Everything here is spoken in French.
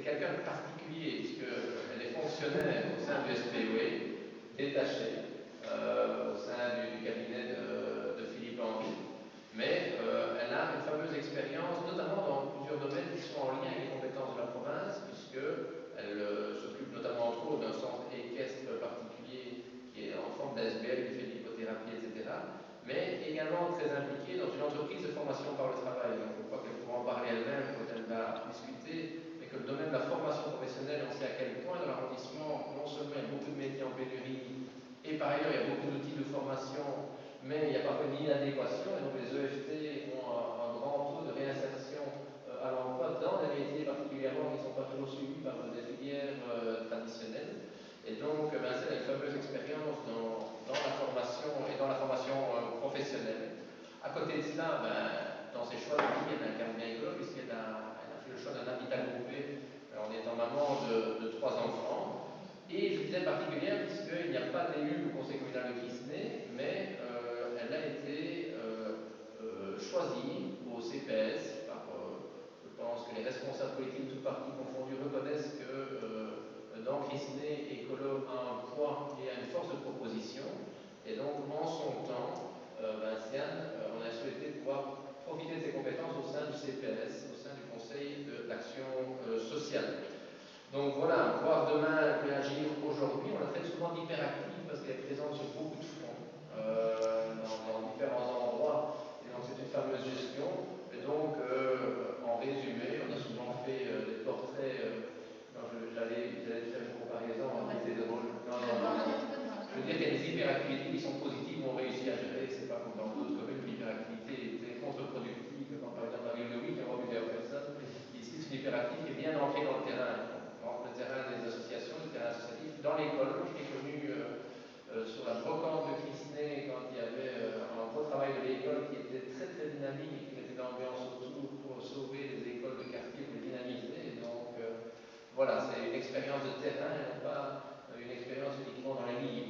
c'est quelqu'un de particulier, puisqu'elle est fonctionnaire au sein du SPOE, détachée au sein du cabinet de Philippe Henry. Mais elle a une fameuse expérience, notamment dans plusieurs domaines qui sont en lien avec les compétences de la province, puisqu'elle s'occupe notamment entre autres d'un centre équestre particulier qui est en forme d'ASBL, qui fait de l'hypothérapie, etc. Mais également très impliquée dans une entreprise de formation par le travail. Donc je crois qu'elle pourra en parler elle-même quand elle va discuter, mais que le domaine de la formation professionnelle, on sait à quel point dans l'arrondissement, non seulement il y a beaucoup de métiers en pénurie, et par ailleurs il y a beaucoup d'outils de formation, mais il n'y a parfois une inadéquation, et donc les EFT ont un grand taux de réinsertion à l'emploi dans des métiers particulièrement qui ne sont pas toujours suivis par des filières traditionnelles. Et donc Vincent a une fameuse expérience dans la formation et dans la formation professionnelle. À côté de cela, dans ses choix de vie, elle incarne bien écolo puisqu'elle a fait le choix d'un habitat groupé en étant maman de 3 enfants. Et je disais particulière puisqu'il n'y a pas d'élu au conseil communal de Crisnay, mais elle a été choisie au CPS par, je pense que les responsables politiques, tous partis confondus, reconnaissent que dans Crisnay, écolo a un poids et a une force de proposition. Et donc, en son temps, Vinciane, on a souhaité pouvoir profiter de ses compétences au sein du CPS, au sein du Conseil de l'Action sociale. Donc voilà, voir demain réagir aujourd'hui, on la traite souvent d'hyperactive parce qu'elle est présente sur beaucoup de fronts, dans différents endroits, et donc c'est une fameuse gestion. Et donc, en résumé, on a souvent fait des portraits, j'allais faire une comparaison, c'était drôle. Je veux dire qu'il y a des hyperactivités qui sont positives, où on réussit à gérer, c'est pas comme dans d'autres communes où l'hyperactivité était contre-productive, comme par exemple la ville de Wic, on voit plusieurs personnes. Ici, c'est une hyperactivité qui est bien ancrée dans le terrain. Le terrain des associations, le terrain associatif, dans l'école. Je l'ai connu sur la brocante de Crisnay quand il y avait un gros travail de l'école qui était très très dynamique et qui mettait l'ambiance autour pour sauver les écoles de quartier, pour les dynamiser. Et donc voilà, c'est une expérience de terrain et non pas une expérience uniquement dans les livres.